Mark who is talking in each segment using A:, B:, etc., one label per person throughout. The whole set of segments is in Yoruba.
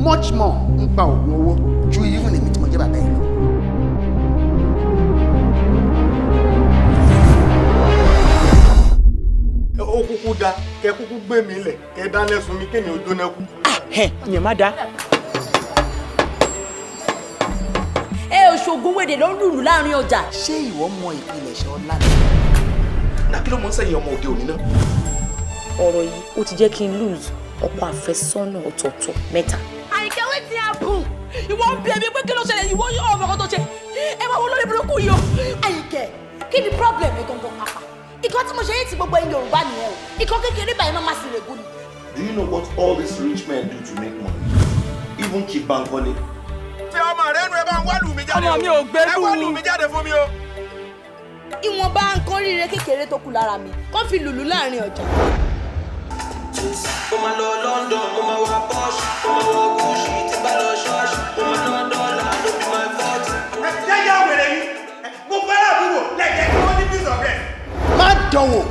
A: Much more nípa oògùn owó ju even èmi tí mo jẹ́ bàbá yìí lọ. Ó kúkú da kẹ́ kúkú gbé mi lẹ̀ kẹ́ dá lẹ́sùn mi kémi ò jóná kú.
B: Yẹn má dá.
C: Òṣogbo wèdè ló ń lùlù láàrin ọjà.
A: Ṣé ìwọ mọ ìpilẹ̀ṣẹ̀ ọlá mi?
D: Kí ló mọ̀ ń sẹ́yìn ọmọ òde òní náà?
C: Ọ̀rọ̀ yìí ó ti jẹ́ kí n lose ọkọ àfẹ́sọ́nà ọ̀tọ̀ọ̀tọ̀ mẹ́ta. Àyìnkẹ́ wetin happen? Ìwọ ń bí ẹbí pé kí ló ṣẹlẹ̀ ìwọ yóò ọmọ kan tó ṣe. Ẹ máa wọ lórí burúkú yìí o. Àyìnkẹ́ kí ni problem ẹ gangan pàpà? Ìkan tí mo ṣe yé ti gbogbo ẹ̀yin Yorùbá nìyẹn o. Ìkan kékeré báyìí náà má sì règùn ni.
D: Do you know what all these rich men do to make money? Even Chief Bankole.
E: Ṣé ọmọ rẹ nu ẹ bá ń wá lù mí jáde?
B: Ọmọ mi ò gbé lù.
E: Ẹ wá lù mí jáde fún mi o.
C: Ìwọ̀nba nǹkan ríire kékeré tó kù lára mi kọ́ fi lùlù láàrin ọjà.
F: Mo máa lọ London, mo máa wá Porsche, mo máa wọ Gucci, tí bá lọ ṣọ́ọ̀ṣì, mo máa ná dọ́là ló bí my fault.
E: Ẹ jẹ́ wèrè yìí. Mo fẹ́ àbúrò lẹ́jẹ̀ kí wọ́n ní piece of bread.
A: Má dánwò.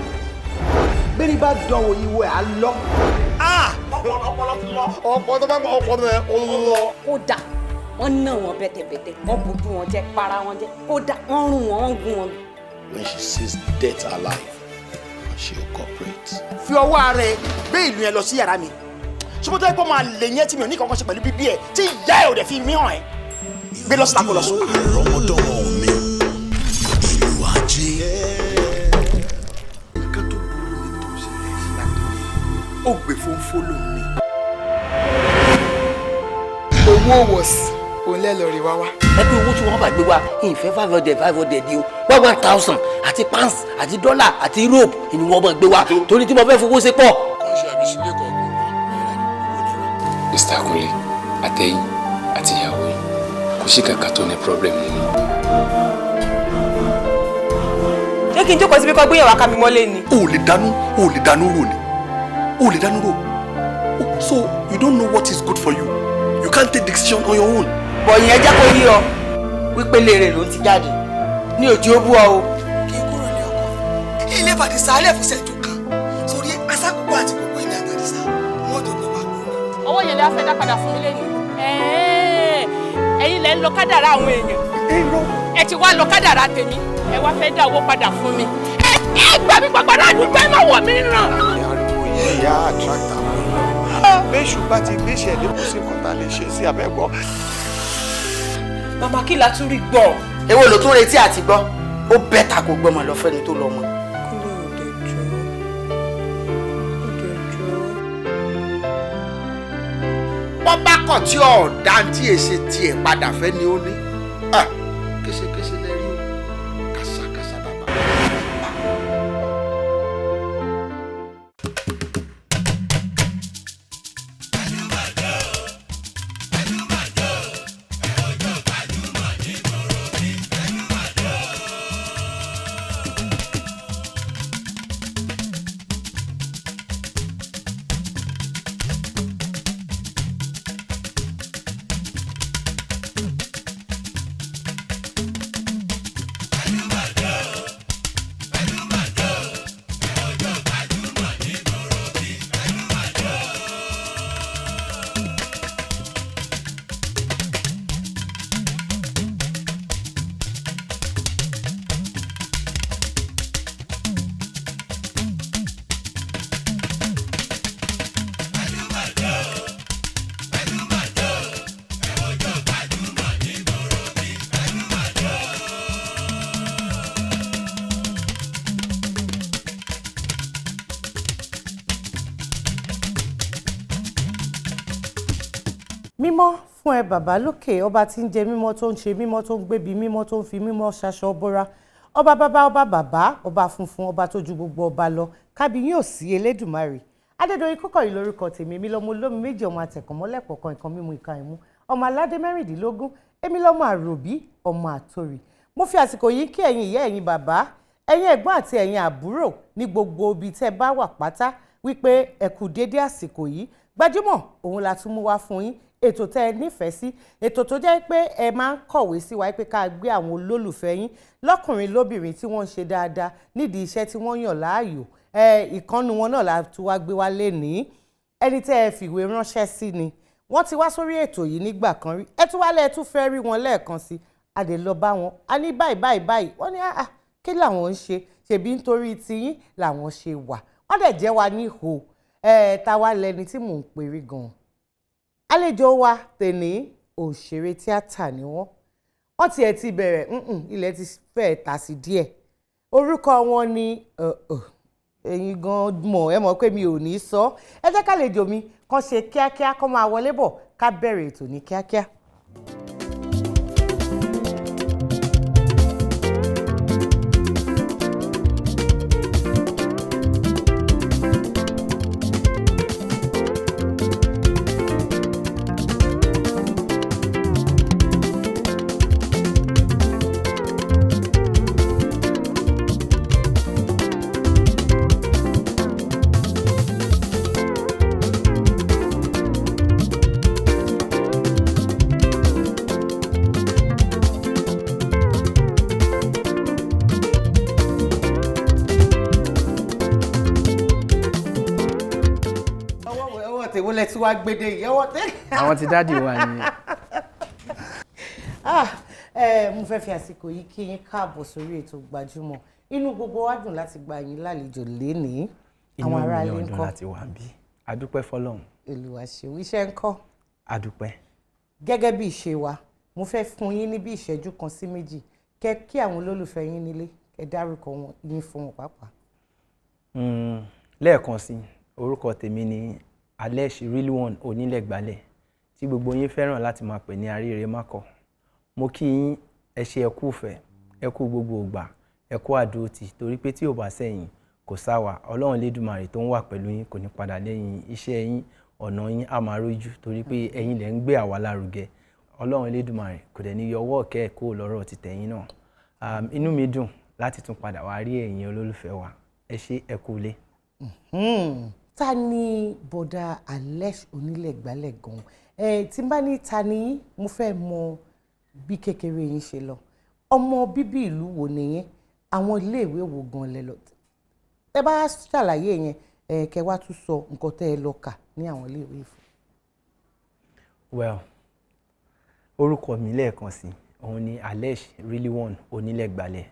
A: Bẹ́ẹ̀ni bá dánwò ìwọ ẹ̀ á lọ.
E: Ọpọlọ ti lọ. Ọpọlọ tó bá ń gbọ́ ọpọlọ ẹ̀ ó lọ.
C: Kódà wọ́n ná wọn bẹ́tẹ̀bẹ́tẹ̀ wọ́n bójú wọn jẹ́ para wọn jẹ́ kódà wọ́n rún wọn wọ́n gún wọn.
D: When she sees death alive, she will cooperate.
A: Fi ọwọ́ ara ẹ gbé ìlú yẹn lọ sí yàrá mi. Ṣùgbọ́n tó yẹ kó máa lè yẹn tí mi ò ní kankan ṣe pẹ̀lú bíbí ẹ̀ tí ìyá ẹ̀ ò dẹ̀ fi mí hàn ẹ́. Gbé lọ síta kó lọ sùn.
D: Àrọ́mọdọ́mọ mi, ìlú ajé.
A: Nǹkan tó burú ni tó ṣẹlẹ̀ sí láti ó gbé fónfó lónìí.
G: Owó wọ̀sì òun lẹ́ lọ rí wá wá.
B: Ẹbí owó tí wọ́n bá gbé wá ìfẹ́ 500 di o. Wọ́n 1000 àti pounds àti dollar àti Europe ni wọ́n bá gbé wá. Torí tí mo fẹ́ fowó ṣe pọ̀.
H: Mr. Kunle, àtẹ̀yìn àti ìyàwó yìí kò sí kankan tó ní problem nínú.
G: Ṣé kí n jókòó síbi kan gbéyàwó ká mi mọ́lé ni?
D: O lè dánú rò ni. O lè dánú rò. So you don't know what is good for you. You can't take decision on your own.
G: Bọ̀ yẹn jẹ́ kó yí ọ wípé léèrè ló ti jáde ní òjì ó bú ọ o.
A: Kí n kúrò ní ọkọ̀. Ilé ìbàdí sálẹ̀ fún ṣẹ́jú kan. Sórí asákòókò àti gbogbo ilé àtàdísá. Wọ́n tó gbọ́ gbogbo.
I: Owó yẹn lè fẹ́ dá padà fún mi lẹ́yìn. Ẹ̀yin lẹ ń lọ kádàrá àwọn èèyàn. Ẹ ti wá lọ kádàrá tèmi. Ẹ wá fẹ́ dá owó padà fún mi. Ẹ gbà mí pàpàrọ̀ àdúgbò ẹ máa wọ̀ mí ràn.
E: Ariwo yìí ìyá àtúráktà mi. Bẹ́ẹ̀ṣù bá ti gbéṣẹ́ lé kò sí nǹkan tá a lè ṣe sí abẹ́gbọ́.
G: Màmá kí la tún rí gbọ́.
A: Èwo ló tún retí àti gbọ́? Ó bẹ́tà kó gbọ́mọ lọ fẹ́ni tó lọ mọ́. Wọ́n bá kọ̀ tí ọ̀dà tí èsì tiẹ̀ padà fẹ́ ni ó ní. Kéṣekéṣe lẹ rí o, kàṣàkàṣà bàbá.
J: Mímọ́ fún ẹ bàbá lókè, ọba tí ń jẹ mímọ́ tó ń ṣe mímọ́ tó ń gbébi mímọ́ tó ń fi mímọ́ ṣaṣọ bóra. Ọba bàbá ọba bàbá ọba funfun ọba tó ju gbogbo ọba lọ. Kábíyìn ò sí Elédùmarè. Adédoyin Kúkọ̀yí lórúkọ tèmi, èmi lọmọ olómi méjì ọmọ àtẹ̀kànmọ́lẹ̀pọ̀ kan nǹkan mímu ìka ìmú. Ọmọ aládé 16, èmi lọmọ àròbí ọmọ àtòrì. Mo fi àsìkò yìí kí ẹ̀yin ìyá ẹ̀yin bàbá, ẹ̀yin ẹ̀gbọ́n àti ẹ̀yin àbúrò ní gbogbo ibi tẹ́ bá wà pátá wípé ẹ kú dédé àsìkò yìí. Gbajúmọ̀ òun la tún mú wá fún yín, ètò tẹ́ ẹ nífẹ̀ẹ́ sí, ètò tó jẹ́ pé ẹ máa ń kọ̀wé sí wa pé ká gbé àwọn olólùfẹ́ yín lọ́kùnrin lóbìnrin tí wọ́n ń ṣe dáadáa nídìí iṣẹ́ tí wọ́n yàn láàyò. Ìkànnì wọn náà la tún wá gbé wá lénìí. Ẹni tẹ́ ẹ fìwé ránṣẹ́ sí ni wọ́n ti wá sórí ètò yìí nígbà kan rí, ẹ tún wálé ẹ tún fẹ́ rí wọn lẹ́ẹ̀kan sí, a dé lọ bá wọn, a ní báyìí wọ́n ní kí làwọn ń ṣe, ṣèbí nítorí tiyín làwọn ṣe wà, wọ́n dẹ̀ jẹ́ wa níhò ta wá lẹni tí mò ń perí gan-an. Àlejò wa tèní òṣèré tíátà ni wọ́n tiẹ̀ ti bẹ̀rẹ̀ ilẹ̀ ti fẹ́ ta sí díẹ̀. Orúkọ wọn ni ẹ̀yin gan mọ̀ ẹ mọ̀ pé mi ò ní sọ, ẹ jẹ́ kálejò mi kàn ṣe kíákíá kàn máa wọlé bọ̀ ká bẹ̀rẹ̀ ètò ní kíákíá. Tí wàá gbédè yìí ọwọ́ tẹ́.
K: Àwọn ti dáàdì wa ni.
J: Mo fẹ́ fi àsìkò yìí kí yín káàbọ̀ sórí ètò Gbajúmọ̀. Inú gbogbo wa dùn láti gba yín lálejò lénìí. Àwọn ará ilé ńkọ́?
K: Inú mi dùn láti wà bí. A dúpẹ́ fọ́lọ́run.
J: Olúwa ṣeun. Iṣẹ́ ńkọ́?
K: A dúpẹ́.
J: Gẹ́gẹ́ bí ìṣe wa, mo fẹ́ fún yín ní bí ìṣẹ́jú kan sí méjì kẹ́ kí àwọn olólùfẹ́ yín nílé kẹ́ dárúkọ wọn yín fún wọn pàápàá.
K: Lẹ́ẹ̀kan sí, orúkọ tèmi ni Alesh Ridwan Onilegbale tí gbogbo yín fẹ́ràn láti máa pè ní Aríire Mákọ̀. Mo kí yín ẹ ṣé ẹ kú ìfẹ́, ẹ kú gbogbo ìgbà, ẹ kú àdúrótì torí pé tí ò bá sẹ́yìn kò sáwà. Ọlọ́run Lédùmarè tó ń wà pẹ̀lú yín kò ní padà lẹ́yìn iṣẹ́ yín, ọ̀nà yín á máa rójú torí pé ẹ̀yin lẹ ń gbé àwa lárugẹ. Ọlọ́run Lédùmarè kò dẹ̀ ní yọ ọwọ́ ọ̀kẹ́ ẹ̀ kó lọ́rọ̀ ti tẹ̀yìn náà. Inú mi dùn láti tún padà wá rí ẹ̀yin olólùfẹ́ wa. Ẹ ṣé ẹ kú ilé.
J: Ta ni bọ̀dà Alesh Onilegbale gan? Tí n bá ní ta ni mo fẹ́ mọ bí kékeré yín ṣe lọ. Ọmọ bíbí ìlú wo nìyẹn? Àwọn iléèwé wo gan lẹ lọ? Ẹ bá ṣàlàyé yẹn kẹ́ wá tún sọ nǹkan tẹ́ ẹ lọ kà ní àwọn iléèwé fún.
K: Well, orúkọ mi lẹ́ẹ̀kan sí òun ni Alesh Ridwan Onilegbale.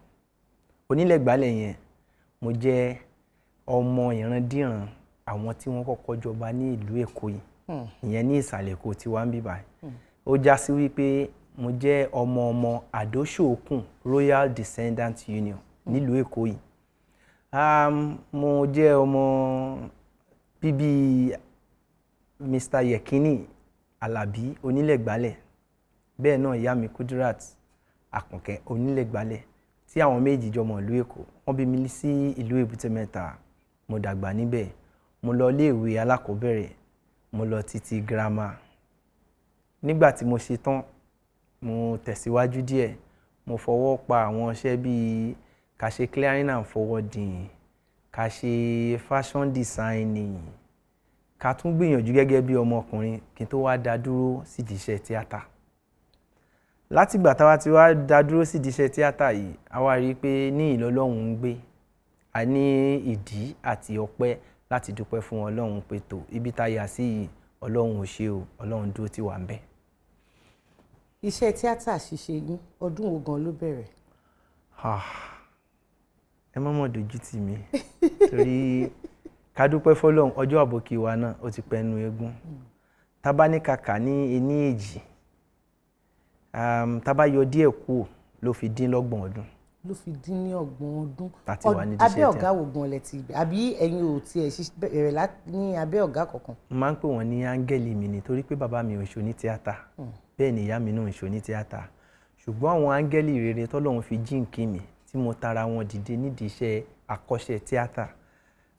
K: Onilegbale yẹn mo jẹ́ ọmọ ìrandíran àwọn tí wọ́n kọ́kọ́ jọba ní ìlú Èkó yìí, ìyẹn ní ìsàlẹ̀ Èkó tí wá ń bí báyìí. Ó já sí wípé mo jẹ́ ọmọ Àdóṣòkun Royal Descendant Union nílùú Èkó yìí. Mo jẹ́ ọmọ bíbí Mr. Yekini Alabi Onilegbale. Bẹ́ẹ̀ náà ìyá mi Kudirat Àkànkẹ́ Onilegbale tí àwọn méjì jọmọ ìlú Èkó. Wọ́n bí mi sí ìlú Èbúté Mẹ́ta, mo dàgbà níbẹ̀. Mo lọ iléèwé alákọ̀ọ́bẹ̀rẹ̀, mo lọ títí girama. Nígbà tí mo ṣe tán, mo tẹ̀síwájú díẹ̀. Mo fọwọ́ pa àwọn iṣẹ́ bíi ká ṣe clearing and forwarding, ká ṣe fashion designing, ká tún gbìyànjú gẹ́gẹ́ bí ọmọkùnrin kí n tó wá dá dúró sídìí iṣẹ́ tíátà. Látìgbà táwa ti wá dá dúró sídìí iṣẹ́ tíátà yìí, a wá rí i pé ní ìlọ́lọ́run ń gbé. A ní ìdí àti ọpẹ́ láti dúpẹ́ fún Ọlọ́run pé tó ibi tá yà sí yìí Ọlọ́run ò ṣe o, Ọlọ́run dúró tì wá ń bẹ̀.
J: Iṣẹ́ tíátà ṣíṣe yín ọdún wo gan ló bẹ̀rẹ̀?
K: Ẹ má mọ̀ dojú tì mí torí ká dúpẹ́ fọ́lọ́run ọjọ́ àbòkí wa náà ó ti pẹ́nu eégún. Tá bá ní kàkà ní ení èjì, tá bá yọ díẹ̀ kúrò ló fi dín lọ́gbọ̀n ọdún.
J: Ló fi dín ní ọgbọ̀n ọdún.
K: Abẹ́
J: ọ̀gá wo gan lẹ ti àbí ẹ̀yin ò tiẹ̀ bẹ̀rẹ̀ ní abẹ́ ọ̀gá kankan?
K: Mo máa ń pè wọ́n ní áńgẹ́lì mi nítorí pé bàbá mi ò ń ṣe oní tíátà, bẹ́ẹ̀ ni ìyá mi náà ń ṣe oní tíátà. Ṣùgbọ́n àwọn áńgẹ́lì rere tọ́lọ́run fi jíǹkí mi tí mo tara wọn dìde nídìí iṣẹ́ àkọ́ṣẹ́ tíátà.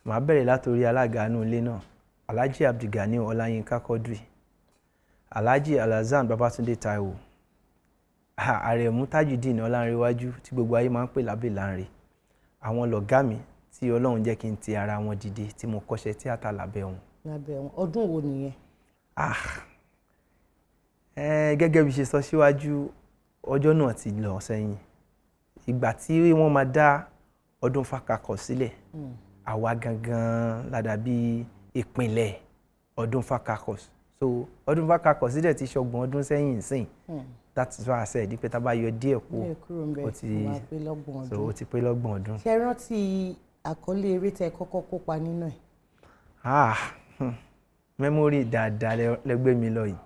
K: Màá bẹ̀rẹ̀ látòrí alága inú ilé náà, Alhaji Abdulgani Ọláyínká Quadri, Alhaji Alhassan Babatunde Taiwo, Àrẹ̀mú Tajudeen Ọlánrewájú tí gbogbo ayé máa ń pè lábẹ́ Lanre. Àwọn lọ̀gá mi tí Ọlọ́run jẹ́ kí n ti ara wọn dìde tí mo kọ́ṣẹ́ tíátà lábẹ́ wọn.
J: lábẹ́ wọn ọdún wo nìyẹn?
K: Gẹ́gẹ́ bí ṣe sọ síwájú ọjọ́ náà ti lọ sẹ́yìn ìgbà tí wọ́n máa dá ọdún Fakakọ̀ sílẹ̀ àwa gangan ládàbí ìpínlẹ̀ ọdún Fakakọ̀ so ọdún Fakakọ̀ sílẹ̀ ti ṣọgbọ̀n ọdún sẹ́yìn sìn that is why I said pé tá bá yọ díẹ̀ kú ó ti pé lọ́gbọ̀n ọdún.
J: ṣe rántí àkọlé eré tẹ kọ́kọ́ kópa nínú ẹ̀?
K: Mẹ́mórì dáadáa lẹ́gbẹ́ mi lọ yìí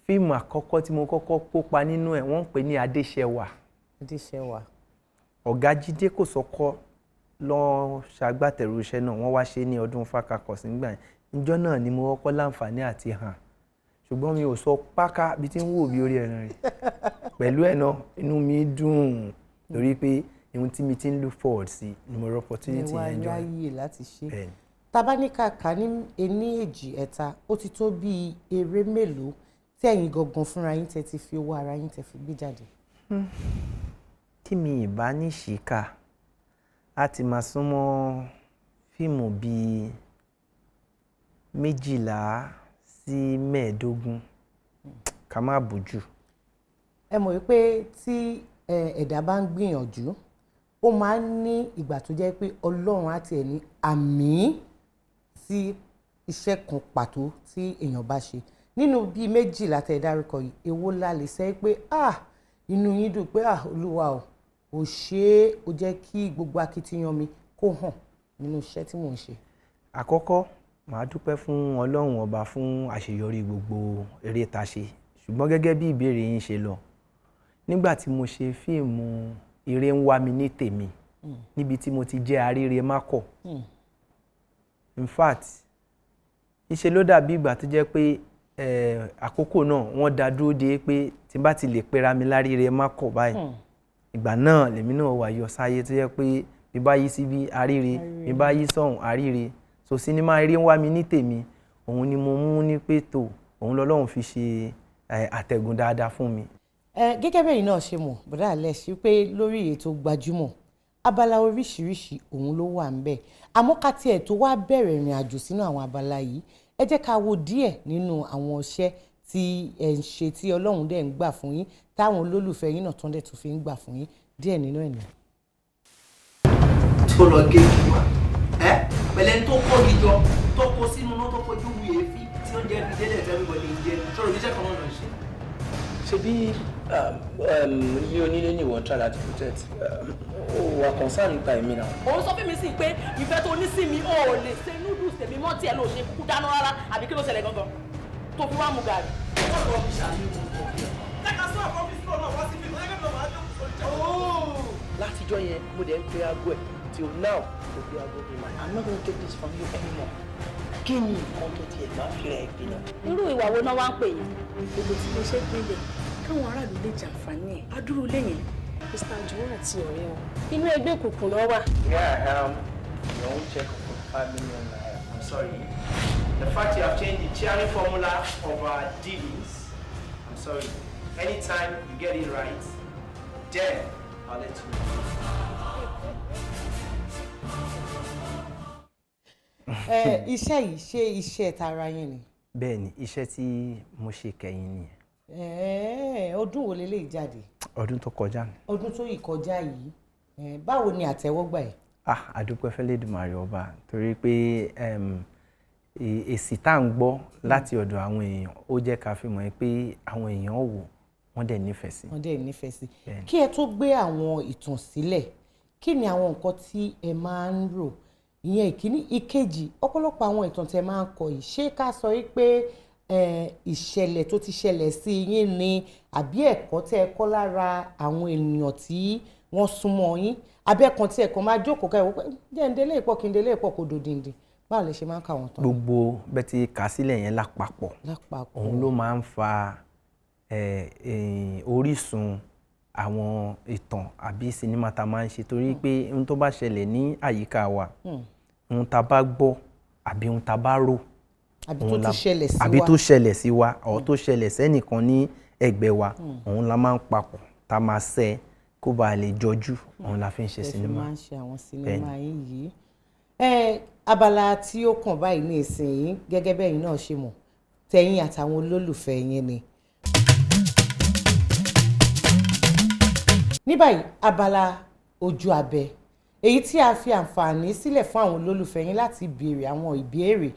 K: fíìmù àkọ́kọ́ tí mo kọ́kọ́ kópa nínú ẹ̀ wọ́n ń pè ní Adéṣẹwà. Ọ̀gá Jídé Kòsọ́kọ́ lọ ṣagbátẹrù iṣẹ́ náà wọ́n wá ṣe ní ọdún Fakakọ̀ sígbà yẹn níjọ́ náà ni mo kọ́kọ́ láǹfààní àti hàn ṣùgbọ́n mi ò sọ páká bí tí ń wò bí orí ẹran rẹ̀ pẹ̀lú ẹ̀ náà inú mi dùn lórí pé ohun tí mi ti ń look forward sí ni mo rọ opportunity yẹn jọ.
J: ẹ wá ráyè láti ṣe tabaníkàkà ní ení èjì ẹ̀ta ó ti tó bí eré mélòó tí ẹ̀yin gangan fúnra yín tẹ́ ti fi owó ara yín tẹ́ fi gbé jáde?
K: Tí mi ìbá ní ṣìkà á ti máa súnmọ́ fíìmù bíi 12 sí 15 ká má bùjú.
J: ẹ mọ̀ wípé tí ẹ̀dá bá ń gbìyànjú ó máa ń ní ìgbà tó jẹ́ pé Ọlọ́run á tiẹ̀ ní àmì sí iṣẹ́ kan pàtó tí èèyàn bá ṣe. Nínú bíi 12 tẹ́ dárúkọ yìí èwo la lè sẹ́ pé inú yín dùn pé Olúwa ò ṣe é ó jẹ́ kí gbogbo akitiyan mi kó hàn nínú iṣẹ́ tí mò ń ṣe?
K: Àkọ́kọ́ màá dúpẹ́ fún Ọlọ́run ọba fún àṣeyọrí gbogbo eré tá ṣe ṣùgbọ́n gẹ́gẹ́ bí ìbéèrè yín ṣe lọ nígbà tí mo ṣe fíìmù Ire ń wá mi ní tèmi níbi tí mo ti jẹ́ aríre mákọ̀ in fact ìṣe ló dàbí ìgbà tó jẹ́ pé àkókò náà wọ́n dá dúró de pé tí n bá ti lè pera mi láríre mákọ̀ báyìí ìgbà náà lèmi náà wà yọ sáyé tó jẹ́ pé bí bá yí síbí aríre bí bá yí sọ́hùn aríre so sinimá Ire ń wá mi ní tèmi òun ni mo mú ní pé tó òun lọ́lọ́run fi ṣe àtẹ̀gùn dáadáa fún mi.
J: Gẹ́gẹ́ bẹ́ẹ̀ náà ṣe mọ̀ bọ́dà Alesh pé lórí ètò Gbajúmọ̀ abala oríṣiríṣi òun ló wà ń bẹ̀ àmọ́ ká tiẹ̀ tó wá bẹ̀rẹ̀ ìrìn àjò sínú àwọn abala yìí ẹ jẹ́ ká wo díẹ̀ nínú àwọn iṣẹ́ tí ẹ ń ṣe tí Ọlọ́run dẹ̀ ń gbà fún yín táwọn olólùfẹ́ yín náà tán dẹ̀ tún fi ń gbà fún yín díẹ̀ nínú ẹ̀ náà.
B: tó lọ géèjì wa pẹ̀lẹ́ tó kó ìjọ tó kó sínú náà tó fojú wu èéfì tí ó ń jẹ́ fi délẹ̀ tẹ́lẹ̀ bọ̀dé ń jẹ sọ̀rọ̀ iṣẹ́ kan náà lọ ṣe.
K: ṣebí ilé onílé ni ìwọ̀n try láti protect ó wà concern nípa èmi náà.
C: òun sọ fún mi sí pé ìfẹ́ tó ní sí mi ò lè ṣe noodles tèmi mọ́ tiẹ̀ ló ṣe kú dáná rárá àbí kí ló ṣẹlẹ̀ gangan tó fi wá mu gàrí.
B: látijọ́ yẹn mo dẹ̀ ń pe aago ẹ̀ till now kò gbé aago mi mà I'm not gonna take this from you anymore. kí ni nǹkan tó tiẹ̀ máa fi rẹ̀ gbé náà.
C: irú ìwà wo náà wá ń pè yín. gbogbo tí mo ṣe gbélé káwọn aráàlú lè jàǹfààní ẹ̀ adúrú lẹ́yìn Mr. Juwon àti ọ̀rẹ́ wọn inú ẹgbẹ́ òkùnkùn náà wà.
K: Your own check of 5 million naira. I'm sorry. The fact you have changed the sharing formula of our dealings, I'm sorry. Anytime you get it right, then I'll let you know.
J: Iṣẹ́ yìí ṣe iṣẹ́ tara yín ni?
K: Bẹ́ẹ̀ni, iṣẹ́ tí mo ṣe kẹ́yìn nìyẹn.
J: Ọdún wo lélẹ́yìí jáde?
K: Ọdún tó kọjá ni.
J: Ọdún tó yìí kọjá yìí báwo ni àtẹ́wọ́gbà ẹ̀?
K: Àdúpẹ́ f'Ẹlẹ́dùmarè ọba torí pé èsì tá à ń gbọ́ láti ọ̀dọ̀ àwọn èèyàn ó jẹ́ ká fi mọ̀ pé àwọn èèyàn wò wọ́n dẹ̀ nífẹ̀ẹ́ sí.
J: wọ́n dẹ̀ nífẹ̀ẹ́ sí. Kí ẹ tó gbé àwọn ìtàn sílẹ̀ kí ni àwọn nǹkan tí ẹ máa ń rò? Ìyẹn ìkíní. Ìkejì, ọ̀pọ̀lọpọ̀ àwọn ìtàn tẹ́ máa ń kọ yìí ṣé ká sọ wípé ìṣẹ̀lẹ̀ tó ti ṣẹlẹ̀ sí yín ni àbí ẹ̀kọ́ tẹ́ ẹ kọ́ lára àwọn ènìyàn tí wọ́n súnmọ́ yín abẹ́kan tí ẹ̀kan máa jókòó ká ìwọ́ pé jẹ́ ń délé ìpọ̀ kí ń délé ìpọ̀ kò dòdìndín báwo lè ṣe máa ń kà wọ́n tán.
K: gbogbo bẹ́ẹ̀ ti kà sílẹ̀ yẹn lápapọ̀ òun ló máa ń fa orísun àwọn ìtàn àbí sinimá tá a máa ń ṣe torí pé ohun tó bá ṣẹlẹ̀ ní àyíká wa ohun tá a bá gbọ́ àbí ohun tá a bá rò àbí tó ṣẹlẹ̀ sí wa ọ̀ tó ṣẹlẹ̀ sẹ́nìkan ní ẹgbẹ́ wa òun la máa ń papọ̀ tá a máa ṣe kó bá lè jọjú òun la fi ń ṣe sinimá.
J: ẹ fi máa ń ṣe àwọn sinimá yín yìí. Abala tí ó kàn báyìí ní ìsinyìí gẹ́gẹ́ bẹ́yìn náà ṣe mọ̀ tẹ̀yin àtàwọn olólùfẹ́ yín ni. ní báyìí abala ojú abẹ èyí tí a fi àǹfààní sílẹ̀ fún àwọn olólùfẹ́ yín láti béèrè àwọn ìbéèrè.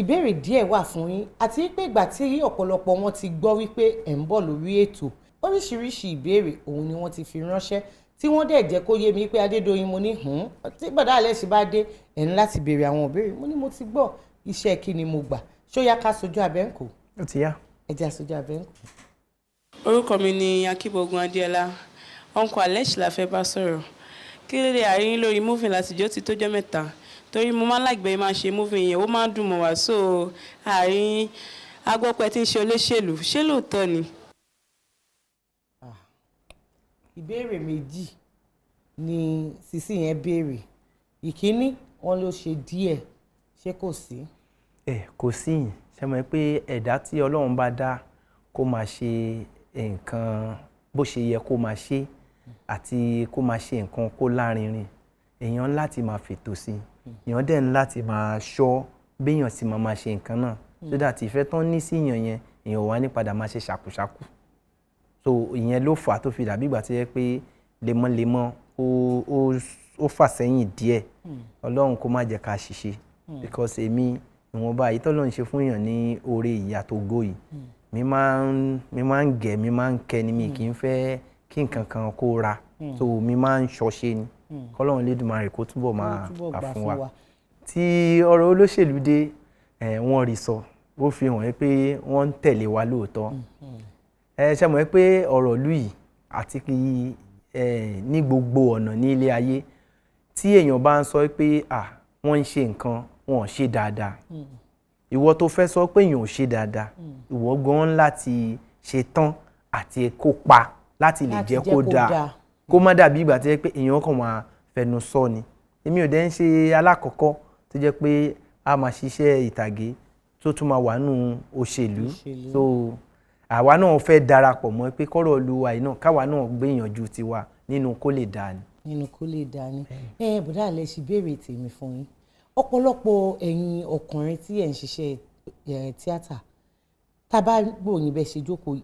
J: Ìbéèrè díẹ̀ wà fún yín àti pé ìgbà tí ọ̀pọ̀lọpọ̀ wọn ti gbọ́ wípé ẹ̀ ń bọ̀ lórí ètò oríṣiríṣi ìbéèrè òun ni wọ́n ti fi ránṣẹ́ tí wọ́n dẹ̀ jẹ́ kó yé mi pé Adédoyin mo ní tí bọ̀dá Alesh bá dé ẹ̀ ń láti béèrè àwọn ìbéèrè mo ní mo ti gbọ́ iṣẹ́ kí ni mo gbà ṣó yá ká sojú abẹ́ ń kó.
K: ó ti yá.
J: ẹ jẹ́ àsojú abẹ́ ń kó.
L: Orúkọ mi ni Akíbogun Adéọlá Uncle Alesh la fẹ́ bá sọ̀rọ̀ kí ló dé àárín lórí movie látijọ́ ti tójọ́ mẹ́ta torí mo máa ń lágbẹ̀ẹ́ máa ṣe movie yẹn ó máa ń dùn mọ́ wá so àárín agbọ́pẹ́ tí ń ṣe olóṣèlú ṣé lóòótọ́ ni.
J: Ìbéèrè méjì ni sísí yẹn béèrè ìkíní wọn ló ṣe díẹ̀ ṣé kò sí.
K: Kò sí yìí ṣe mọ̀ pé ẹ̀dá tí Ọlọ́run bá dá kó máa ṣe nǹkan bó ṣe yẹ kó máa ṣe àti kó máa ṣe nǹkan kó lárinrin èèyàn láti máa fètò sí èèyàn dẹ̀ ń láti máa ṣọ́ béèyàn sì máa ṣe nǹkan náà so that ìfẹ́ tán ní sí èèyàn yẹn èèyàn wà ní padà máa ṣe ṣàkúṣàkú so ìyẹn ló fà á tó fi dàbí ìgbà tó yẹ pé lemọ́lemọ́ ó fà sẹ́yìn díẹ̀ Ọlọ́run kó má jẹ́ ká ṣiṣẹ́ because èmi ìwọ̀nba èyí tọ́lọ́run ṣe fún èèyàn ní oore ìyá tó gò yìí mi máa ń gẹ̀ mi máa ń kẹ́ ni mi kì í fẹ́ kí nǹkan kan kó ra so mi máa ń ṣọṣe ni kọ́lọ́run Lédùmarè kó túbọ̀ máa gbà fún wa tí ọ̀rọ̀ olóṣèlú dé wọ́n rí sọ ó fi hàn pé wọ́n ń tẹ̀lé wa lóòótọ́ ṣe mọ̀ pé ọ̀rọ̀ ìlú yìí àti ní gbogbo ọ̀nà ní ilé ayé tí èèyàn bá ń sọ pé wọ́n ń ṣe nǹkan wọn ò ṣe dáadáa ìwọ tó fẹ́ sọ pé èèyàn ò ṣe dáadáa ìwọ gan láti ṣe tán àti kópa láti lè jẹ́ kó dáa kó má dàbí ìgbà tó jẹ́ pé èèyàn kàn máa fẹnu sọ ni èmi ò dẹ̀ ń ṣe alákọ̀ọ́kọ́ tó jẹ́ pé a máa ṣiṣẹ́ ìtàgé tó tún máa wà nù òṣèlú so àwa náà fẹ́ darapọ̀ mọ́ pé kọ́rọ̀ Olúwa yìí náà káwa náà gbìyànjú tiwa nínú kó lè dáa ni.
J: nínú kó lè dáa ni bọ̀dá Alesh béèrè tèmi fún yín ọ̀pọ̀lọpọ̀ ẹ̀yin ọkùnrin tí ẹ̀ ń ṣiṣẹ́ tíátà tábà gbòòyìn bẹ́ẹ̀ ṣe jókòó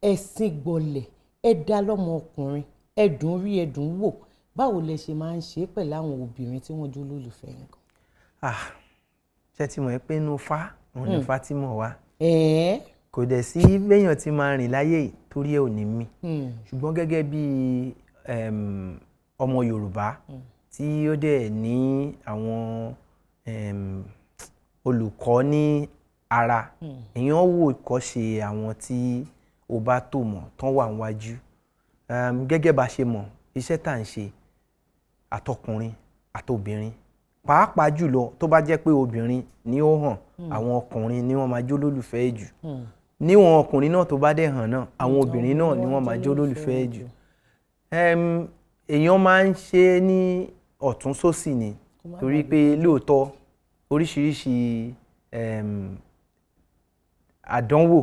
J: ẹ̀sìn gbọ̀lẹ̀ ẹ̀ dá lọ́mọ ọkùnrin ẹ̀dùn rí ẹ̀dùn wò báwo lẹ ṣe máa ń ṣe pẹ̀lú àwọn obìnrin tí wọ́n jó lólùfẹ́ yín kan.
K: ṣé ti mọ̀ pé inú fa òun ni Fatima wá kò dẹ̀ sí béèyàn tí máa rìn láyé torí ẹ̀ ò ní mí ṣùgbọ́n gẹ́gẹ́ bí ọmọ Yorùbá tí ó dẹ̀ ní àwọn olùkọ́ ní ara èèyàn wò ìkọ́ṣe àwọn tí ó bá tò mọ̀ tán wà níwájú gẹ́gẹ́ bá ṣe mọ̀ iṣẹ́ tá à ń ṣe àtọkùnrin àtobìnrin pàápàá jùlọ tó bá jẹ́ pé obìnrin ni ó hàn àwọn ọkùnrin ni wọ́n máa jó lólùfẹ́ jù níwọ̀n ọkùnrin náà tó bá dẹ̀ hàn náà àwọn obìnrin náà ni wọ́n máa jó lólùfẹ́ jù èèyàn máa ń ṣe ní ọ̀tún sósì ni torí pé lóòótọ́ oríṣiríṣi àdánwò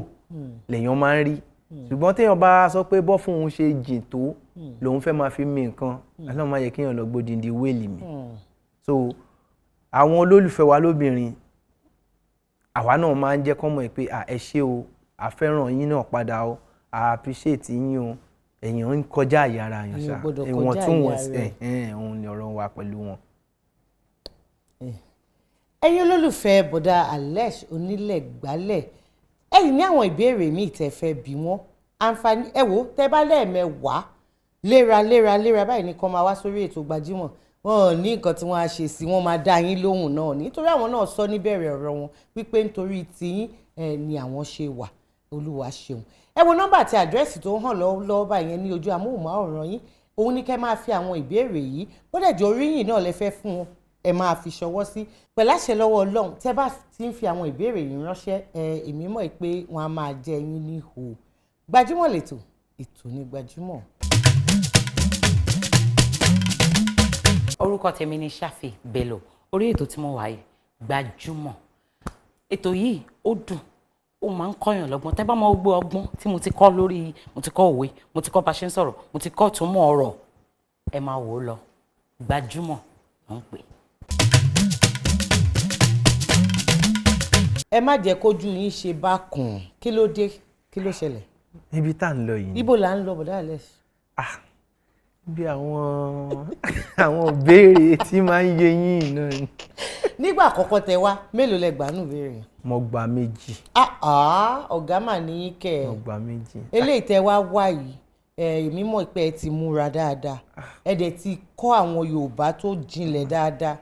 K: lèèyàn máa ń rí ṣùgbọ́n téèyàn bá sọ pé bọ́ fún òun ṣe jìn tó lòun fẹ́ máa fi mí nǹkan Ọlọ́run má yẹ kéèyàn lọ gbódìndín wéèlì mi so àwọn olólùfẹ́ wa lóbìnrin àwa náà máa ń jẹ́ kọ́ mọ̀ pé ẹ ṣé o a fẹ́ràn yín náà padà o a appreciate yín o èèyàn ń kọjá àyàrá yàn ṣá ìwọ̀n tún wọ̀n sí òun ni ọ̀rọ̀ wa pẹ̀lú wọn.
J: ẹ̀yin olólùfẹ́ bọ̀dá Alesh Onilegbale ẹ̀yin ní àwọn ìbéèrè míì tẹ́ fẹ́ bí wọ́n àǹfààní ẹ wò tẹ́ bá lẹ́ẹ̀mẹwàá léra báyìí ní kàn máa wá sórí ètò Gbajúmọ̀ wọn ò ní nǹkan tí wọ́n á ṣe sí wọ́n máa dá yín lóhùn náà nítorí àwọn náà sọ níbẹ̀rẹ̀ ọ̀rọ̀ wọn wípé nítorí tiyín ni àwọn ṣe wà Olúwa ṣeun ẹ wo nọ́mbà àti àdírẹ́sì tó hàn lọ́wọ́ báyẹn ní ojú amóhùnmáwòrán yín òun ní kẹ́ máa fi àwọn ìbéèrè yìí bó dẹ̀ jọ oríyìn náà lẹ fẹ́ fún wọn ẹ máa fi ṣọwọ́ sí pẹ̀lú àṣẹ lọ́wọ́ Ọlọ́run tẹ́ bá ti ń fi àwọn ìbéèrè yìí ránṣẹ́ èmi mọ̀ pé wọ́n á máa jẹ yín ní ihò Gbajúmọ̀ lẹ́tọ̀ ètò ní Gbajúmọ̀.
M: orúkọ tèmi ni Shafi Bello orí ètò tí mo wà yìí Gbajúmọ̀ ètò yìí ó dùn
C: ó máa ń kọ́yàn lọ́gbọ́n tẹ́ bá mọ gbogbo ọgbọ́n tí mo ti kọ́ lórí mo ti kọ́ òwe mo ti kọ́ bá ṣe ń sọ̀rọ̀ mo ti kọ́ túmọ̀ ọ̀rọ̀ ẹ máa wò ó lọ Gbajúmọ̀ ló ń pè.
J: ẹ má jẹ́ kójú yín ṣe bákan kí ló dé kí ló ṣẹlẹ̀.
K: ibi tá ń lọ yìí.
J: ibo là ń lọ bọ̀dá Alesh.
K: bí àwọn ìbéèrè tí máa ń yé yín náà ni.
J: nígbà àkọ́kọ́ tẹ wá mélòó lẹ gbà nù béèrè.
K: mo gba 2.
J: ọ̀gá mà ní kẹ́ ẹ̀.
K: mo gba 2.
J: eléyìí tẹ wá yìí èmi mọ̀ pé ẹ ti múra dáadáa ẹ dẹ̀ ti kọ́ àwọn Yorùbá tó jinlẹ̀ dáadáa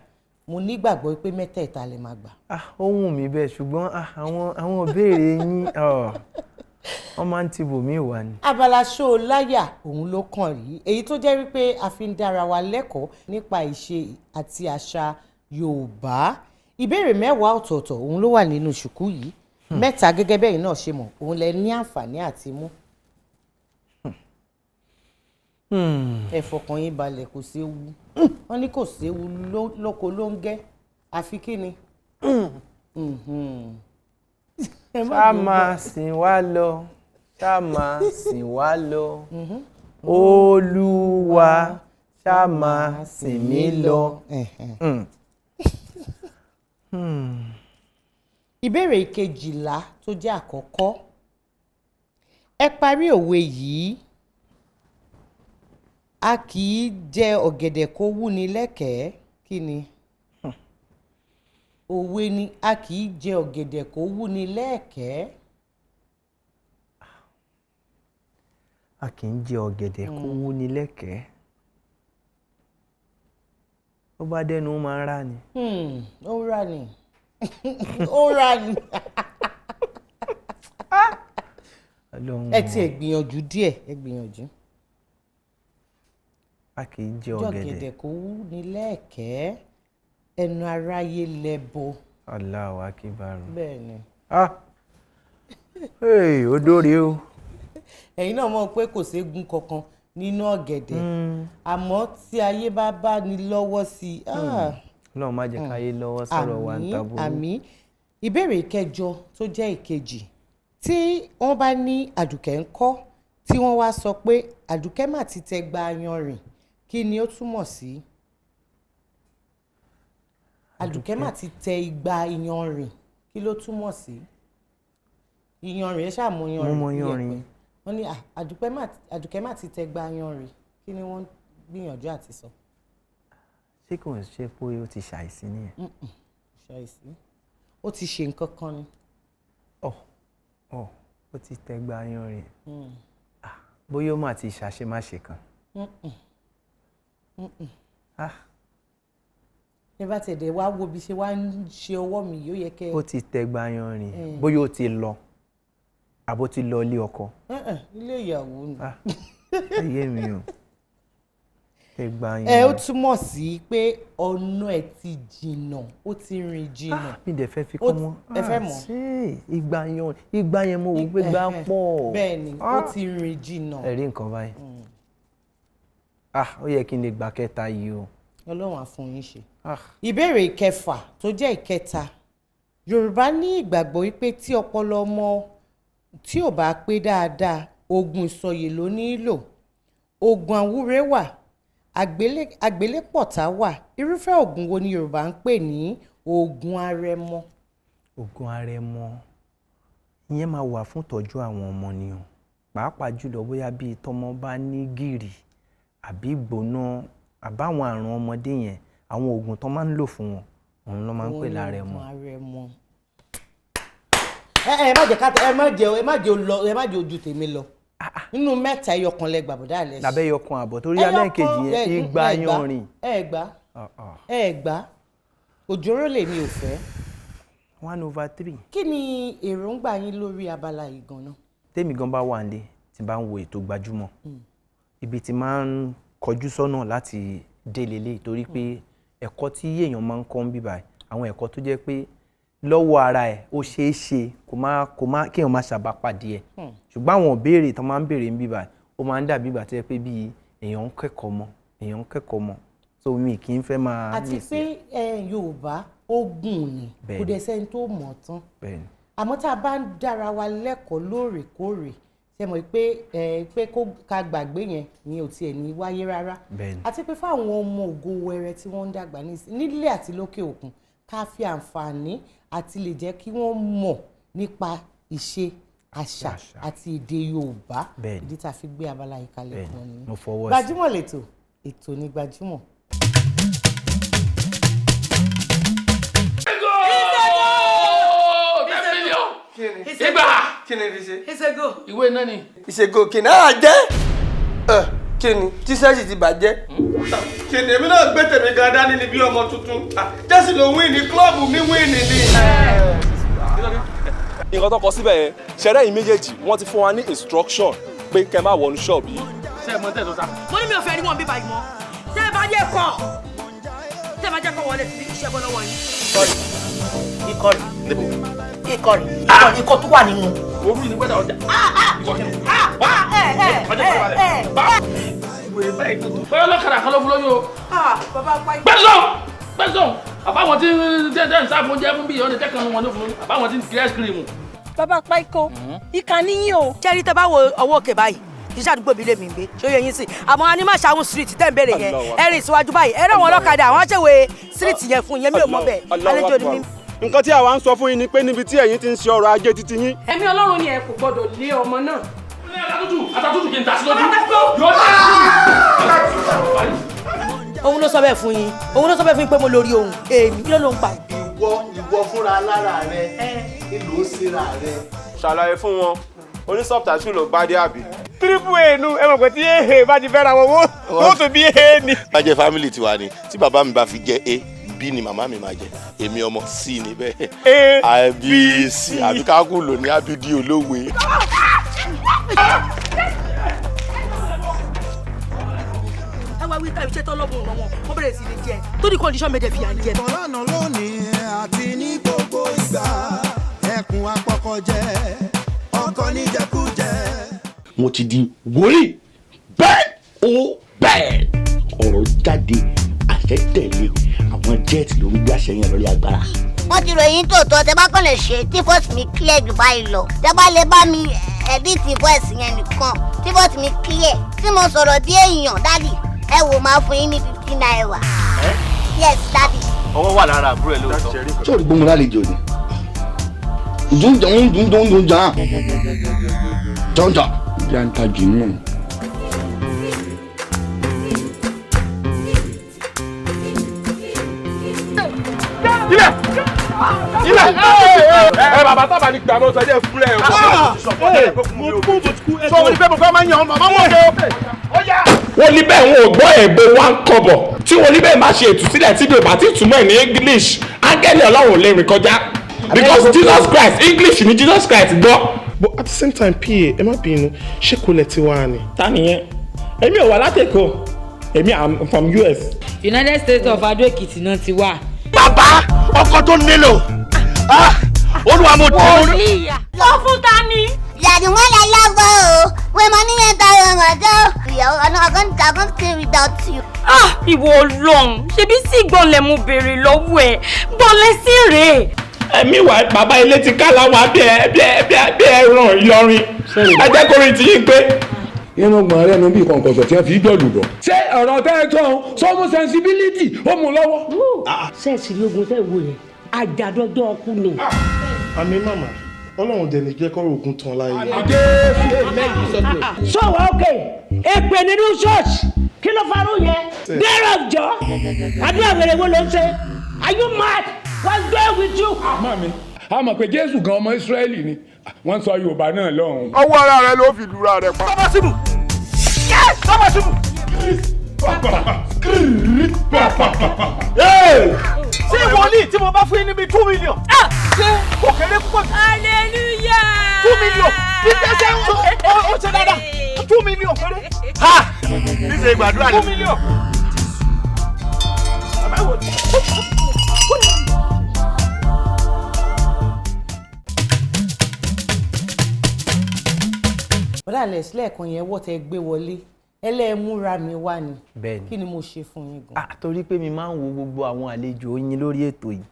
J: mo nígbàgbọ́ pé mẹ́tẹ̀ẹ̀ta lè máa gbà.
K: ó wù mí bẹ́ẹ̀ ṣùgbọ́n àwọn ìbéèrè yín wọ́n máa ń ti bò mí wà ní.
J: abala ṣó láyà òun ló kàn rí èyí tó jẹ́ wípé a fi ń dára wa lẹ́kọ̀ọ́ nípa ìṣe àti àṣà Yorùbá ìbéèrè 10 ọ̀tọ̀ọ̀tọ̀ òun ló wà nínú ṣùkú yìí 3 gẹ́gẹ́ bẹ́ẹ̀ náà ṣe mọ̀ òun lẹ ní àǹfààní àti mú. ẹ fọkàn yín balẹ̀ kò séwu wọ́n ní kò séwu lóko ló ń gẹ́ àfi kí ni.
K: ṣá máa sìn wá lọ ṣá máa sìn wá lọ Olúwa ṣá máa sìn mí lọ.
J: ìbéèrè 12 tó jẹ́ àkọ́kọ́ ẹ parí òwe yìí a kì í jẹ ọ̀gẹ̀dẹ̀ kó wú ni lẹ́kẹ̀ẹ́ kí ni. òwe ni a kì í jẹ ọ̀gẹ̀dẹ̀ kó wú ni lẹ́ẹ̀kẹ́.
K: a kì í jẹ ọ̀gẹ̀dẹ̀ kó wú ni lẹ́kẹ̀ẹ́. ó bá dẹnu ó máa ń rà ni.
J: ó rà ni ó rà ni. ẹ ti ẹ gbìyànjú díẹ̀ ẹ gbìyànjú.
K: a kì í jẹ ọ̀gẹ̀dẹ̀
J: kó wú ni lẹ́ẹ̀kẹ́ ẹnu aráyé lẹ́bọ.
K: Allahu Akbar.
J: bẹ́ẹ̀ni.
K: ó dóore o.
J: ẹ̀yin náà mọ̀ pé kò ségun kankan nínú ọ̀gẹ̀dẹ̀ àmọ́ tí ayé bá bá ní lọ́wọ́ sí i.
K: Ọlọ́run má jẹ́ káyé lọ́wọ́ sọ̀rọ̀ wa ń taburú.
J: àmín. ìbéèrè 9 tó jẹ́ ìkejì tí wọ́n bá ní Àdùkẹ́ ń kọ́ tí wọ́n wá sọ pé Àdùkẹ́ mà ti tẹ gba ayanrìn kí ni ó túmọ̀ sí? Àdùkẹ́ mà ti tẹ igba iyanrìn kí ló túmọ̀ sí? iyanrìn ẹ ṣàmú iyanrìn.
K: mo mọ iyanrìn.
J: wọ́n ní Àdùkẹ́ mà ti tẹ gba iyanrìn kí ni wọ́n gbìyànjú àti sọ.
K: ṣé kò ń ṣe pé ó ti ṣàìsí nìyẹn.
J: ṣàìsí ó ti ṣe nǹkan kan ni.
K: ó ti tẹ gba iyanrìn. bóyá ó mà ti ṣàṣemáṣe kan.
J: ní bá tẹ̀dẹ̀ wá wo bí ṣe wá ń ṣe ọwọ́ mi yóò yẹ kẹ́.
K: ó ti tẹ gba iyanrìn bóyá ó ti lọ àbó ti lọ ilé ọkọ.
J: ilé ìyàwó ni.
K: ayé mi o tẹ gba iyanrìn.
J: ó túmọ̀ sí pé ọ̀nà ẹ̀ ti jìnnà ó ti rìn jìnnà.
K: mi dẹ̀ fẹ́ fi kọ́ mọ́.
J: ẹ fẹ́ mọ̀.
K: ìgbà yẹn mo wò pé gbà pọ̀.
J: bẹ́ẹ̀ni ó ti rìn jìnnà.
K: ẹ rí nǹkan báyìí. ó yẹ kí n lè gbà kẹta yìí o.
J: Ọlọ́run á fún yín ṣe. ìbéèrè 9 tó jẹ́ ìkẹta Yorùbá ní ìgbàgbọ́ wípé tí ọpọlọ ọmọ tí ò bá pé dáadáa oògùn ìsọyè ló nílò oògùn àwúre wà àgbélépọ̀tá wà irúfẹ́ oògùn wo ni Yorùbá ń pè ní oògùn arẹmọ.
K: oògùn arẹmọ ìyẹn máa wà fún ìtọ́jú àwọn ọmọ ni o pàápàá jùlọ bóyá bíi tọmọ bá ní gìrì àbí ìgbóná àbáwọn àrùn ọmọdé yẹn àwọn oògùn tó máa ń lò fún wọn òun ló máa ń pè lárẹmọ.
J: ẹ má jẹ́ ojú tèmi lọ nínú 3 ẹyọkan lẹ gbà bọ̀dá Alesh.
K: lábẹ́ ẹyọkan àbọ̀ torí alẹ́kejì yẹn igba yanrìn.
J: ẹ gbà òjòrò lè mi ò fẹ́.
K: 1/3.
J: kí ni èròǹgbà yín lórí abala yìí gan-an.
K: tèmi gan bá wà nílé tí bá ń wo ètò Gbajúmọ̀ ibi tí máa ń kọjú sọ́nà láti dé lélẹ̀ torí pé ẹ̀kọ́ tí èèyàn máa ń kọ́ ń bíbà àwọn ẹ̀kọ́ tó jẹ́ pé lọ́wọ́ ara ẹ̀ ó ṣeé ṣe kí èèyàn má ṣàbápàdé ẹ̀ ṣùgbọ́n àwọn ìbéèrè tó máa ń béèrè ń bíbà ó máa ń dàbí ìgbà tó yẹ pé bíi èèyàn ń kẹ́kọ̀ọ́ mọ́ so mi kì í fẹ́ máa.
J: àti pé Yorùbá ó gùn ni kò dẹ̀ sẹ́ni tó mọ̀ tán àmọ́ tá a bá ń dára wa lẹ́kọ̀ọ́ lóòrèkóòrè ṣe mọ̀ pé kó ká gbàgbé yẹn ni ò tiẹ̀ ní wáyé rárá àti pé fáwọn ọmọ ògo wẹrẹ tí wọ́n ń dàgbà nílé àti lókè òkun ká fi àǹfààní àti lè jẹ́ kí wọ́n mọ̀ nípa ìṣe àṣà àti èdè Yorùbá ìdí tá a fi gbé abala yìí kalẹ̀ fún ni Gbajúmọ̀ lẹ́tọ̀ ètò ní Gbajúmọ̀.
B: Ìṣègò ìwé náà ni. Ìṣègò kìnnà jẹ́ kíni tíṣẹ́ẹ̀sì ti bàjẹ́.
E: Kíni èmi náà gbé tèmi gan dání ni bí ọmọ tuntun jẹ́sì ló win ní klọ́ọ̀bù mi win ní.
M: Nǹkan tó kọ síbẹ̀ yẹn ṣẹ̀rẹ́ yìí méjèèjì wọ́n ti fún wa ní instruction pé kẹ́ máa wọnú ṣọ́ọ̀bù yìí.
I: Ṣé ẹ mọ tẹ́ tó sá? Mo ní mi ò fẹ́ rí wọn bí báyìí mọ́. Tẹ́ ẹ bá jẹ́ kọ́ wọlé sí iṣẹ́ bọ́ lọ́wọ́ yín. Ikọ̀ tó wà nínú.
B: Orí ni gbẹ́dà ọjà. Bọ́lá lọ́kàrà kan ló fún lóyún o. Gbẹ́sọ̀! Àbáwọn tí ń sáfún oúnjẹ fún bí ìyọ́nì tẹ́kàn wọn ló fún àbáwọn tí ń kiri ẹ́sìkìrìmù.
C: Bàbá Páíkó, ìkà níyìn o. Kẹ́rí tẹ́ bá wo ọwọ́ òkè báyìí, iṣẹ́ àdúgbò mi lè mí gbé, ṣó yẹ yín sí. Àmọ́ a ní má ṣàwọn street tẹ́ ń béèrè yẹn, ẹ̀rìn síwájú báyìí, ẹ̀rọ wọn lọ́kadà, àwọn ṣèwé street yẹn fún yẹn mi ò mọ̀ bẹ́ẹ̀, àlejò ni mí.
M: Nǹkan tí àwa ń sọ fún yín ni pé níbi tí ẹ̀yin ti ń ṣe ọrọ̀ ajé títí yín.
I: Ẹ̀mí Ọlọ́run ni ẹ kò gbọdọ̀ lé ọmọ náà.
B: Àtàtútù kì í tà sí lójú.
C: Òun ló sọ bẹ́ẹ̀ fún yín. Òun ló sọ bẹ́ẹ̀ fún yín pé mo lórí ohun. Èmi kí ló ń pa?
E: Ìwọ fúnra lára rẹ ìlú ó síra rẹ.
M: Ṣàlàyé fún wọn onísọ̀tàṣù ló bá dé àbí.
E: Triple A nu ẹ mọ̀ pé tí èhè bá ti fẹ́ra wọn wọ́n tó bí èhè ni.
N: Bájẹ́ fámìlì tiwa ni tí bàbá mi bá fi jẹ́ A B ni màmá mi máa jẹ èmi ọmọ C ni bẹ́ẹ̀ àbí C àbí kákú lò ní abidi olówe.
C: Àwa wí táyì ṣe tọ́lọ́gùn ọ̀nà wọn wọ́n bẹ̀rẹ̀ sí ní jẹ tó ní condition mẹ́tẹ̀ fi à ń jẹ.
O: Ọlọ́nà lónìí àti ní gbogbo ìgbà ẹkùn apọkọjẹ ọkọ níjẹkújẹ.
N: Mo ti di wòlíì bẹ́ẹ̀ ó bẹ́ẹ̀ ọ̀rọ̀ jáde àṣẹ tẹ̀lé àwọn jẹ́ẹ̀tì ló ń gbé àṣẹ yẹn lórí agbára.
P: Wọ́n ti ròyìn tòótọ́ tẹ bá kàn lè ṣe tí voice mi clear jù báyìí lọ tẹ bá lè bá mi edit voice yẹn nìkan tí voice mi clear tí mo sọ̀rọ̀ bí èèyàn dádì ẹ wò máa fún yín ní 15 naira. Yes dádì.
N: Ọwọ́ wà lára àbúrò ẹ lóòótọ́. Ṣé o rí gbóngbó lálejò ni? Dúnjà jọ̀ǹjà jàǹkà jù náà.
M: Ilẹ̀ ẹ bàbá tábà ní gbàgbọ́ sọ jẹ́ fúlẹ̀ sọ wọ́n ní bẹ́ẹ̀ mo fẹ́ máa ń yan ọmọ mọ́ kẹ́
Q: wọ́n ní bẹ́ẹ̀ wọn ò gbọ́ ẹ̀bẹ̀ one kọ́bọ̀ tí wọ́n ní bẹ́ẹ̀ máa ṣe ìtúsílẹ̀ tí bèbà tí túmọ̀ ẹ̀ ní English áńgẹ́lì Ọlọ́run lè rìn kọjá because Jesus Christ English ni Jesus Christ gbọ́.
R: But at the same time pa ẹ má bínú ṣé kò lẹ ti wá ni.
Q: ta nìyẹn èmi ò wá látẹ̀kọ́ èmi am from US.
S: United States of Ado Ekiti náà ti wá.
N: Bàbá ọkọ tó nílò olúwa mo tẹ.
P: Sọ fún ta ni. Yàrá wọn lè lọ́gbọ́ o wẹ́n mo níyẹn ta ọ̀rọ̀ ọjọ́. Ìyàwó ọ̀nà àgọ́n stay without you.
C: Ìwọ Ọlọ́run ṣebí sí ìgbọ̀nlẹ̀ mo béèrè lọ́wọ́ ẹ̀ gbọ́nlẹ̀ sí rèé.
Q: Ẹ̀mí wà bàbá ilé ti ká láwọn abẹ́ ẹran Ìlọrin ẹjẹ́ kórè tí yín pé.
T: Inú gbọ̀n rẹ̀ nu bí kọ̀ǹkọ̀sọ̀ tí wọ́n fi dọ̀lù bọ̀. Ṣé ọ̀rọ̀ tẹ́ ẹ tán sọ́mú sensibility ó mú lọ́wọ́.
S: Ṣẹ́ẹ̀sì rí ogun tẹ́ wo yẹn àjàdọ́jọ́ ọkú ni.
R: Àmì màmá Ọlọ́run dẹ̀ ní jẹ́ kọ́rọ̀ ogun tán láyé.
S: Sọ̀wọ́ òkè èpè nínú ṣọ́ọ̀ṣì kí ló farú yẹn? Dẹ́rọ̀ jọ àdúrà wẹ̀rẹ̀ wo ló ń ṣe? Are you mad? What's going with you?
T: Mami, a mọ̀ pé Jésù gan ọmọ Ísírẹ́lì ni wọ́n sọ Yorùbá náà lọ́hùn.
M: Ọwọ́ ara rẹ ló fi lura rẹ pa.
E: Bàbá síbù. Bàbá síbù. Ṣé wòlíì tí mo bá fún yín níbi 2 million? Ṣé kò kéré púpọ̀?
C: Hallelujah.
E: 2 million. Ìgbésẹ̀ ó ṣe dáadáa. 2 million péré. Ha! Níṣẹ́ ìgbàdúrà ni. 2 million. Bàbá wò ni.
J: Bọ́dà Alesh lẹ́ẹ̀kan yẹn wọ́ tẹ gbé wọlé ẹlẹ́ẹ̀múra mi wá ni kí ni mo ṣe fún yín gan.
K: Torí pé mi máa ń wo gbogbo àwọn àlejò yín lórí ètò yìí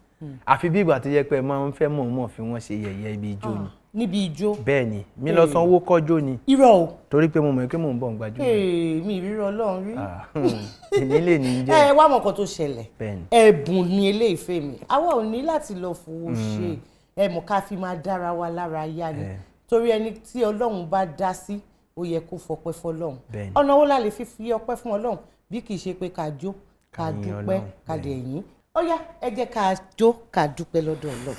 K: àfi bí ìgbà tó yẹ pé ẹ máa ń fẹ́ mọ̀ọ́mọ̀ fi wọ́n ṣe yẹ̀yẹ́ ibi ijó ni.
J: Níbi ijó.
K: Bẹ́ẹ̀ ni mi lọ sanwó kọ́jó ni.
J: Irọ́ o.
K: Torí pé mo mọ̀ pé mò ń bọ̀ ń Gbajúmọ̀.
J: Mi ìrírọ́ Ọlọ́run rí.
K: Èmi lè ní jẹ́.
J: Wá mọ̀ nǹkan tó ṣẹlẹ̀. Ẹ̀bùn ni eléyìí fẹ́ mi. Àwa ò ní láti lọ fowó ṣe. Mọ̀ ká fi máa dára wa lára yá ni. Torí ẹni tí Ọlọ́run bá dá sí ó yẹ kó fọpẹ́ fọ́lọ́run. Ọ̀nà wo la lè fi ọpẹ́ fún Ọlọ́run bí kì í ṣe pé ká jó ká dúpẹ́ ká dẹ̀ yìn. Ó yá ẹ jẹ́ ká jó ká dúpẹ́ lọ́dọ̀ Ọlọ́run.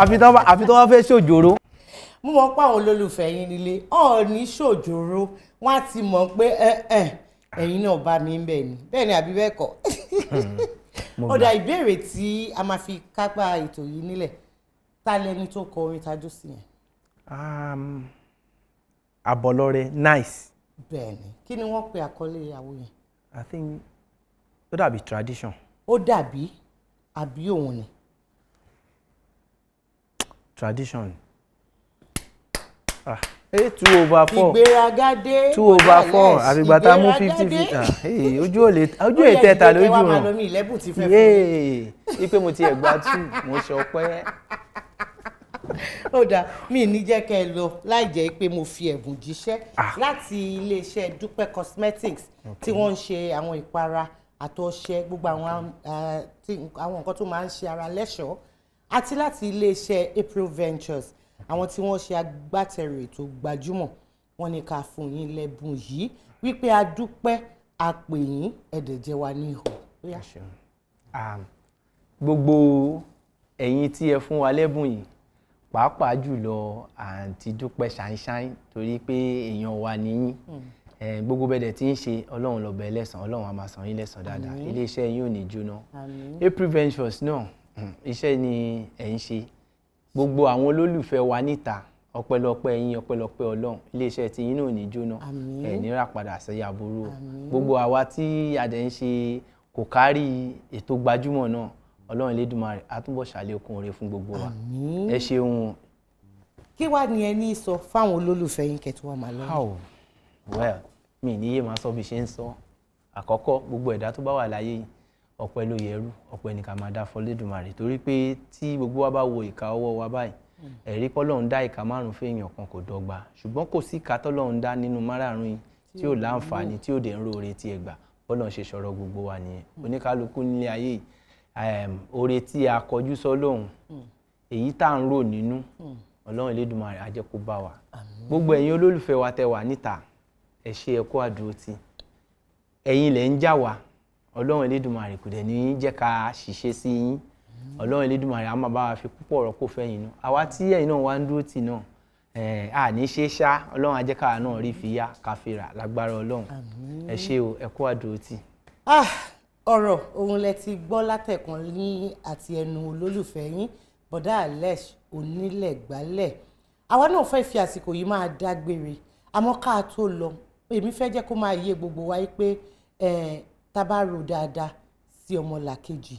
K: àfi tó wá fẹ́ ṣòjòrò.
J: Mo mọ̀ pé àwọn olólùfẹ́ yín nílé ọ̀ọ́ni ṣòjòrò wọ́n á ti mọ̀ pé ẹ̀yin náà bá mi ń bẹ̀ ni bẹ́ẹ̀ ni àbí bẹ́ẹ̀ kọ́. Ọ̀dà ìbéèrè tí a máa fi kápá ètò yìí nílẹ̀ ta lẹni tó kọ orin tajú sí yẹn.
K: Àbọ̀lọ́rẹ́ nice.
J: Bẹ́ẹ̀ni kí ni wọ́n pe àkọlé ìyàwó yẹn.
K: I think ó dàbí tradition.
J: Ó dàbí àbí òun ni.
K: Tradition. 2/4.
J: Ìgbéraga dé.
K: 2/4 àbígbà tá mú 50-50. Ojú ètẹ́ta lójú ràn. Yéè ipe mo ti ẹ̀gbá 2 mo ṣọpẹ́.
J: Ó dáa mi ní jẹ́ kẹ́ ẹ lọ láì jẹ́ pé mo fi ẹ̀bùn jíṣẹ́ láti iléeṣẹ́ Dúpẹ́ Cosmetics tí wọ́n ń ṣe àwọn ìpara àtọṣẹ gbogbo àwọn nǹkan tó máa ń ṣe ara lẹ́ṣọ̀ọ́ àti láti iléeṣẹ́ April Ventures àwọn tí wọ́n ṣe agbátẹrù ètò Gbajúmọ̀ wọ́n ní ká fún yín lẹ́bùn yìí wípé a dúpẹ́ a pè yín ẹ̀dẹ̀jẹ̀ wa ní ihò.
K: Gbogbo ẹ̀yin tí ẹ fún wa lẹ́bùn yìí pàápàá jùlọ àǹtí Dúpẹ́ ṣáínṣáín torí pé èèyàn wa nìyín gbogbo bẹ́ẹ̀ tí ń ṣe Ọlọ́run lọ́ba ẹlẹ́san Ọlọ́run á máa san yín lẹ́san dáadáa iléeṣẹ́ yín ò ní jóná. April Ventures náà iṣẹ́ ni ẹ̀ ń ṣe gbogbo àwọn olólùfẹ́ wa níta ọpẹ́lọpẹ́ yín ọpẹ́lọpẹ́ Ọlọ́run iléeṣẹ́ tí yín náà ò ní jóná ẹ̀ ní rà padà sí aburú gbogbo àwa tí a dẹ̀ ń ṣe kò kárí ètò Gbajúmọ̀ náà Ọlọ́run Elédùmarè á túbọ̀ ṣàlékún oore fún gbogbo wa ẹ ṣeun.
J: Kí wàá ní ẹni sọ fáwọn olólùfẹ́ yín kẹ́tù wà máa lọ.
K: Well mi ní yé máa sọ bí ṣe ń sọ àkọ́kọ́ gbogbo ẹ̀dá tó bá wà láyé yìí ọpẹ́ ló yẹrú ọpẹ́ ní ká máa dá f'Ọlẹ́dùmarè torí pé tí gbogbo wa bá wo ìka ọwọ́ wa báyìí ẹ̀rí p'Ọlọ́run dá ìka 5 fẹ́yàn kan kò dọ́gba ṣùgbọ́n kò sí ìka t'Ọlọ́run dá nínú 5 yìí tí ò láǹfààní tí ò dẹ̀ ń róore tí ẹ gbà b'Ọlọ́run ṣe sọ̀rọ̀ gbogbo wa nìyẹn oníkálukú nílé ayé yìí oore tí a kọjú sọ́lọ́run èyí tá à ń rò nínú Ọlọ́run Elédùmarè á jẹ́ kó bá wa gbogbo ẹ̀yin olólùfẹ́ wa tẹ́ wà níta ẹ ṣé ẹ kú àdúrótì ẹ̀yin lẹ ń jà wá Ọlọ́run Elédùmarè kò dẹ̀ ní jẹ́ ká ṣìṣe sí yín Ọlọ́run Elédùmarè á máa bá wa fi púpọ̀ rọ́pò fẹ́yìn náà àwa tí ẹ̀yin náà wá ń dúró tì náà à ní ṣe ṣá Ọlọ́run á jẹ́ káwa náà rí fi yá káfíra lágbára Ọlọ́run ẹ ṣé o ẹ kú àdúrótì.
J: Ọ̀rọ̀ ohun lẹ ti gbọ́ látẹ̀kàn ní àti ẹnu olólùfẹ́ yín bọ̀dá Alesh Onilegbale àwa náà fẹ́ fi àsìkò yìí máa dágbére àmọ́ ká tó lọ èmi fẹ́ jẹ́ kó máa yé gbogbo wa pé tá bá rò dáadáa sí ọmọlàkejì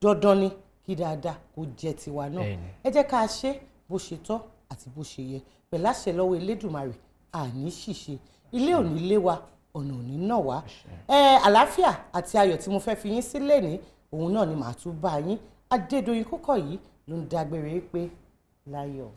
J: dandan ni kí dáadáa kó jẹ́ tiwa náà ẹ jẹ́ ká ṣe bó ṣe tọ́ àti bó ṣe yẹ pẹ̀lú àṣẹ lọ́wọ́ Elédùmarè àní ṣìṣe ilé ò ní lé wa ọ̀nà ò ní nà wá àlàáfíà àti ayọ̀ tí mo fẹ́ fi yín sílẹ̀ ní òun náà ni màá tún bá yín Adédoyin Kúkọ̀yí ló ń dágbére pé láyọ̀.